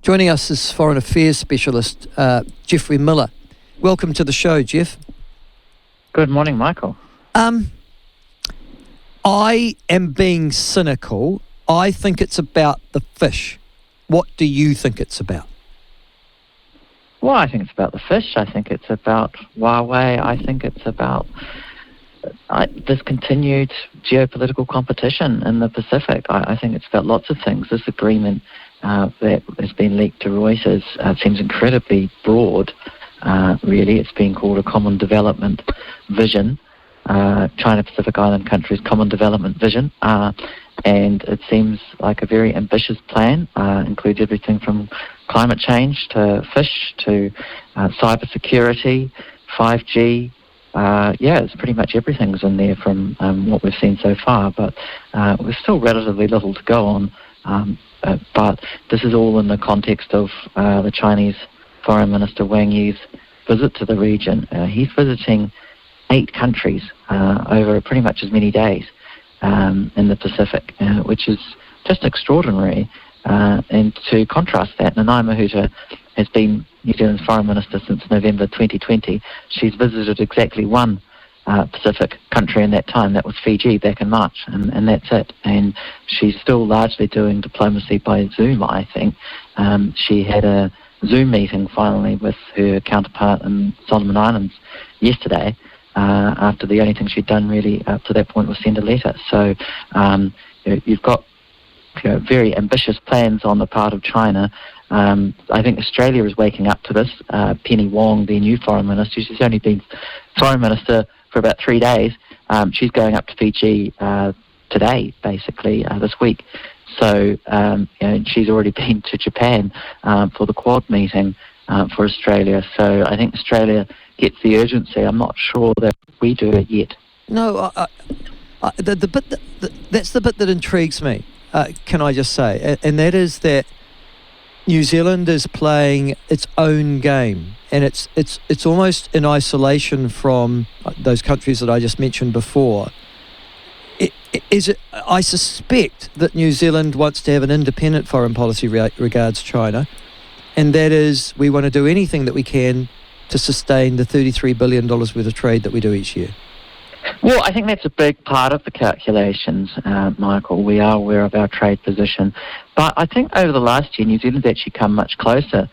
Joining us is Foreign Affairs Specialist Geoffrey Miller. Welcome to the show, Jeff. Good morning, Michael. I am being cynical. I think it's about the fish. What do you think it's about? Well, I think it's about the fish. I think it's about Huawei. I think it's about this continued geopolitical competition in the Pacific. I think it's about lots of things. This agreement that has been leaked to Reuters seems incredibly broad, really. It's being called a Common Development Vision, China-Pacific Island countries' Common Development Vision, and it seems like a very ambitious plan. Includes everything from climate change to fish to cybersecurity, 5G. It's pretty much everything's in there from what we've seen so far, but there's still relatively little to go on. But this is all in the context of the Chinese Foreign Minister Wang Yi's visit to the region. He's visiting 8 countries over pretty much as many days in the Pacific, which is just extraordinary. And to contrast that, Nanaia Mahuta has been New Zealand's Foreign Minister since November 2020. She's visited exactly one Pacific country in that time. That was Fiji back in March, and that's it. And she's still largely doing diplomacy by Zoom, I think. She had a Zoom meeting finally with her counterpart in Solomon Islands yesterday, after the only thing she'd done really up to that point was send a letter. So you've got very ambitious plans on the part of China. I think Australia is waking up to this. Penny Wong, their new foreign minister, she's only been foreign minister for about 3 days. She's going up to Fiji today, basically, this week. So she's already been to Japan for the Quad meeting for Australia. So I think Australia gets the urgency. I'm not sure that we do it yet. No, the bit that's the bit that intrigues me. Can I just say, and that is that New Zealand is playing its own game, and it's almost in isolation from those countries that I just mentioned before. I suspect that New Zealand wants to have an independent foreign policy regards China, and that is we want to do anything that we can to sustain the $33 billion worth of trade that we do each year. Well, I think that's a big part of the calculations, Michael. We are aware of our trade position. But I think over the last year, New Zealand's actually come much closer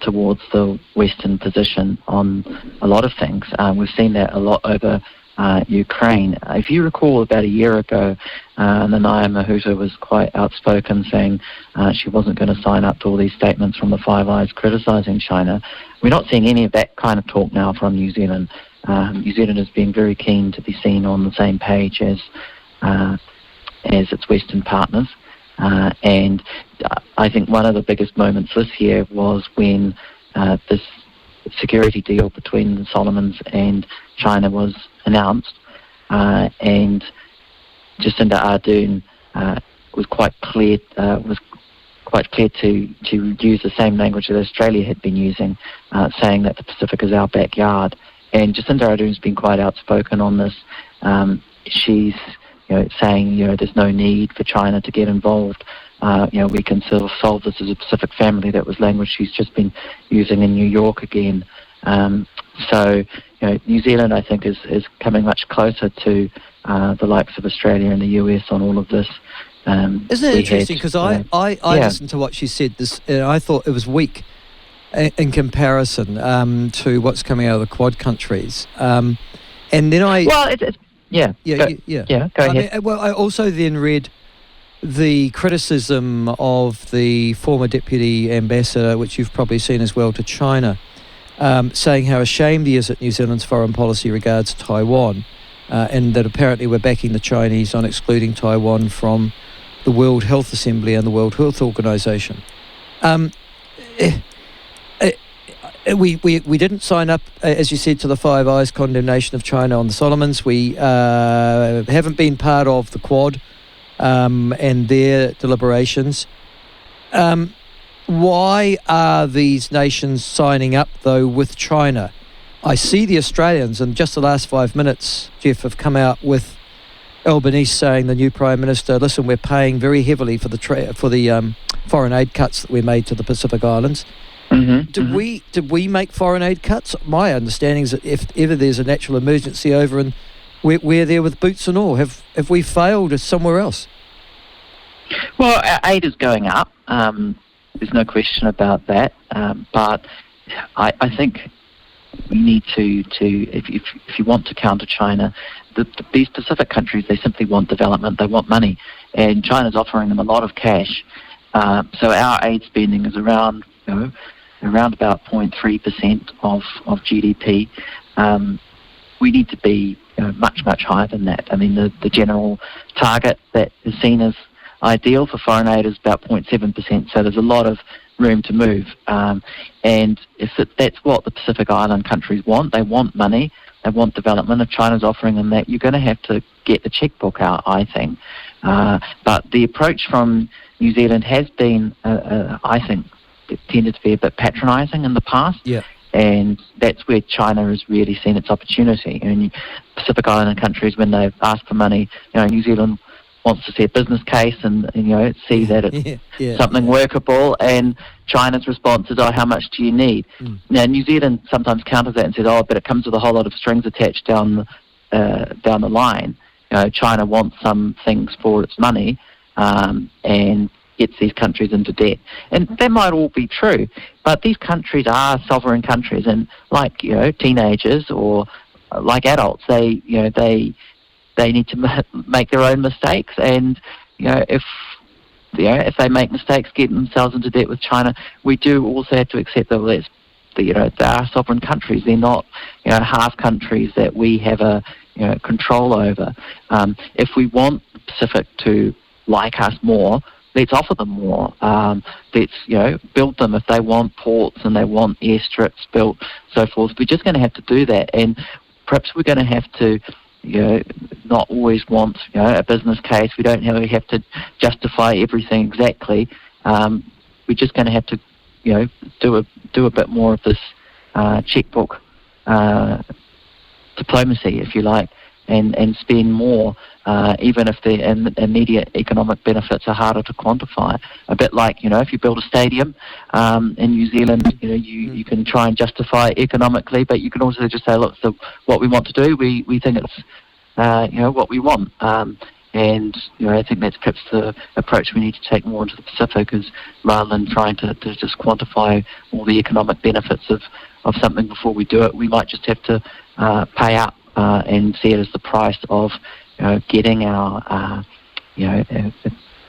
towards the Western position on a lot of things. We've seen that a lot over Ukraine. If you recall, about a year ago, Nanaia Mahuta was quite outspoken, saying she wasn't going to sign up to all these statements from the Five Eyes criticising China. We're not seeing any of that kind of talk now from New Zealand. New Zealand has been very keen to be seen on the same page as its Western partners. And I think one of the biggest moments this year was when this security deal between the Solomons and China was announced, and Jacinda Ardern was quite clear to use the same language that Australia had been using, saying that the Pacific is our backyard. And Jacinda Ardern's been quite outspoken on this. She's saying there's no need for China to get involved. We can sort of solve this as a Pacific family. That was language she's just been using in New York again. So New Zealand, I think, is coming much closer to the likes of Australia and the US on all of this. Isn't it interesting? Because I listened to what she said. And I thought it was weak in comparison to what's coming out of the Quad countries. And then go ahead. I also then read the criticism of the former deputy ambassador, which you've probably seen as well, to China, saying how ashamed he is at New Zealand's foreign policy regards Taiwan, and that apparently we're backing the Chinese on excluding Taiwan from the World Health Assembly and the World Health Organization. We didn't sign up, as you said, to the Five Eyes condemnation of China on the Solomons. We haven't been part of the Quad and their deliberations. Why are these nations signing up, though, with China? I see the Australians, in just the last 5 minutes, Jeff, have come out with Albanese saying, the new Prime Minister, listen, we're paying very heavily for the foreign aid cuts that we made to the Pacific Islands. Did we make foreign aid cuts? My understanding is that if ever there's a natural emergency over, and we're there with boots and all. Have we failed somewhere else? Well, our aid is going up. There's no question about that. But I think we need to if you want to counter China, these Pacific countries, they simply want development. They want money, and China's offering them a lot of cash. So our aid spending is around about 0.3% of GDP. We need to be much higher than that. I mean, the general target that is seen as ideal for foreign aid is about 0.7%. So there's a lot of room to move. And if that's what the Pacific Island countries want, they want money, they want development. If China's offering them that, you're going to have to get the checkbook out, I think. But the approach from New Zealand has been, I think, it tended to be a bit patronising in the past. Yeah. And that's where China has really seen its opportunity. And Pacific Island countries, when they've asked for money, New Zealand wants to see a business case and see that it's something workable. And China's response is, how much do you need? Now, New Zealand sometimes counters that and says, but it comes with a whole lot of strings attached down the line. China wants some things for its money, and gets these countries into debt. And that might all be true, but these countries are sovereign countries, and like, teenagers or like adults, they need to make their own mistakes, and if they make mistakes getting themselves into debt with China, we do also have to accept that they are sovereign countries. They're not half countries that we have a control over. If we want the Pacific to like us more, let's offer them more. Let's build them if they want ports and they want airstrips built, so forth. We're just going to have to do that, and perhaps we're going to have to not always want a business case. We don't really have to justify everything exactly. We're just going to have to do a bit more of this checkbook diplomacy, if you like, and spend more, even if the immediate economic benefits are harder to quantify. A bit like, if you build a stadium in New Zealand, you can try and justify it economically, but you can also just say, look, so what we want to do, we think it's what we want. And I think that's perhaps the approach we need to take more into the Pacific, is rather than trying to just quantify all the economic benefits of something before we do it, we might just have to pay up and see it as the price of getting our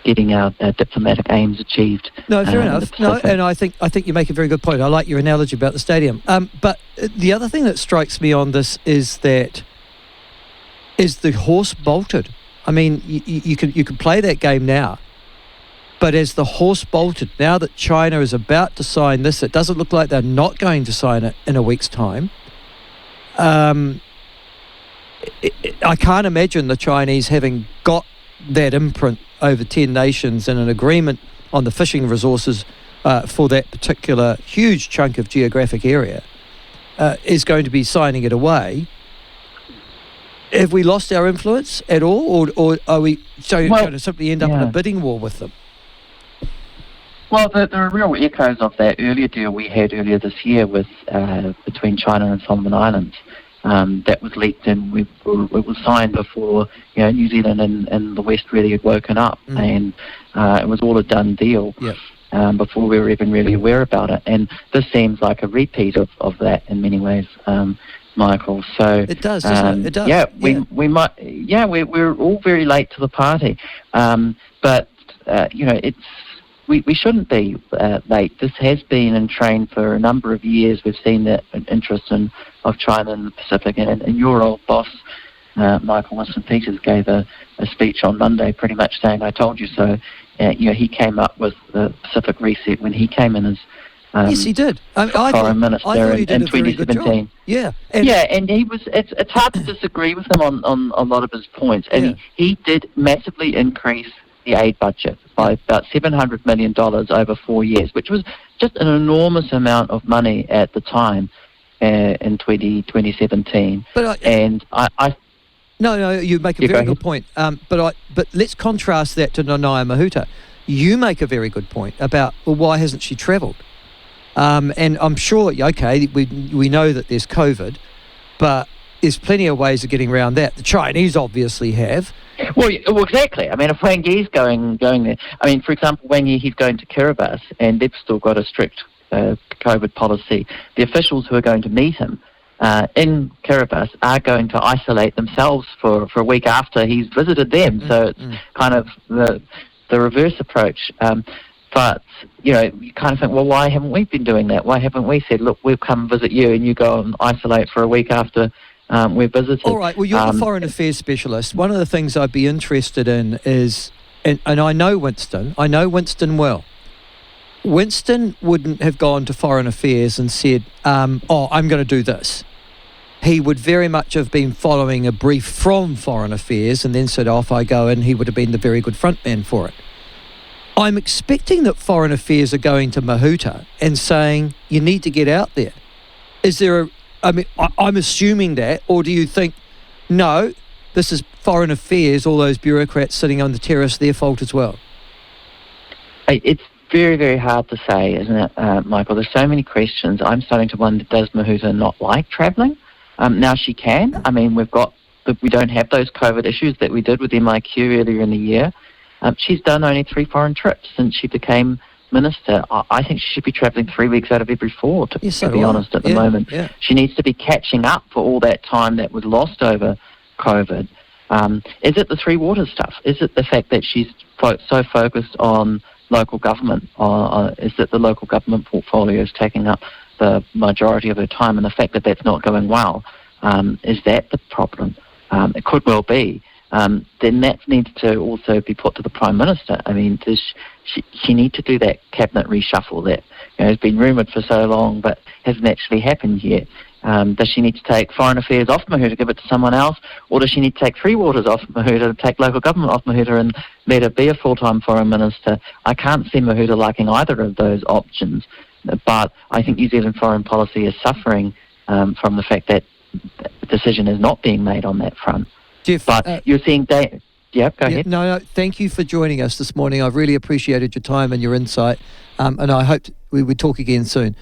diplomatic aims achieved. No, fair enough. No, and I think you make a very good point. I like your analogy about the stadium. But the other thing that strikes me on this is the horse bolted. I mean, you can play that game now, but as the horse bolted, now that China is about to sign this, it doesn't look like they're not going to sign it in a week's time. I can't imagine the Chinese, having got that imprint over 10 nations and an agreement on the fishing resources for that particular huge chunk of geographic area, is going to be signing it away. Have we lost our influence at all, or are we going to simply end up in a bidding war with them? Well, there are real echoes of that earlier deal we had earlier this year with between China and Solomon Islands. That was leaked, and it was signed before New Zealand and the West really had woken up, and it was all a done deal before we were even really aware about it. And this seems like a repeat of that in many ways, Michael. So it does, doesn't it? It does. We might. Yeah, we're all very late to the party, but it's. We shouldn't be late. This has been in train for a number of years. We've seen that interest of China in the Pacific. And your old boss, Michael Winston-Peters, gave a speech on Monday pretty much saying, I told you so. He came up with the Pacific Reset when he came in as yes, he did. Foreign Minister in 2017. Yeah. And he was. It's hard to disagree with him on a lot of his points. And he did massively increase the aid budget by about $700 million over 4 years, which was just an enormous amount of money at the time in 2017. But No, you make a You go very good ahead. point. But let's contrast that to Nanaia Mahuta. You make a very good point about, well, why hasn't she travelled? And I'm sure, okay, we know that there's COVID, but there's plenty of ways of getting around that. The Chinese obviously have. Well, exactly. I mean, if Wang Yi's going there, I mean, for example, Wang Yi, he's going to Kiribati, and they've still got a strict COVID policy. The officials who are going to meet him in Kiribati are going to isolate themselves for a week after he's visited them. So it's kind of the reverse approach. But, you kind of think, well, why haven't we been doing that? Why haven't we said, look, we'll come visit you and you go and isolate for a week after we've visited? All right, well, you're the foreign affairs specialist. One of the things I'd be interested in is, and I know Winston well. Winston wouldn't have gone to Foreign Affairs and said, I'm going to do this. He would very much have been following a brief from Foreign Affairs and then said, off I go, and he would have been the very good frontman for it. I'm expecting that Foreign Affairs are going to Mahuta and saying, you need to get out there. Is there I'm assuming that, or do you think, no, this is Foreign Affairs, all those bureaucrats sitting on the terrace, their fault as well? It's very, very hard to say, isn't it, Michael? There's so many questions. I'm starting to wonder, does Mahuta not like travelling? Now she can. I mean, we don't have those COVID issues that we did with MIQ earlier in the year. She's done only 3 foreign trips since she became minister. I think she should be travelling 3 weeks out of every 4, to be honest, at the moment. Yeah. She needs to be catching up for all that time that was lost over COVID. Is it the Three Waters stuff? Is it the fact that she's so focused on local government? Is it the local government portfolio is taking up the majority of her time, and the fact that that's not going well? Is that the problem? It could well be. Then that needs to also be put to the Prime Minister. I mean, she needs to do that cabinet reshuffle that has been rumoured for so long but hasn't actually happened yet. Does she need to take Foreign Affairs off Mahuta, give it to someone else, or does she need to take Three Waters off Mahuta, take local government off Mahuta and let her be a full-time Foreign Minister? I can't see Mahuta liking either of those options, but I think New Zealand foreign policy is suffering from the fact that the decision is not being made on that front. Geoff, but you're seeing... Yeah, go ahead. No, thank you for joining us this morning. I've really appreciated your time and your insight, and I hope we would talk again soon.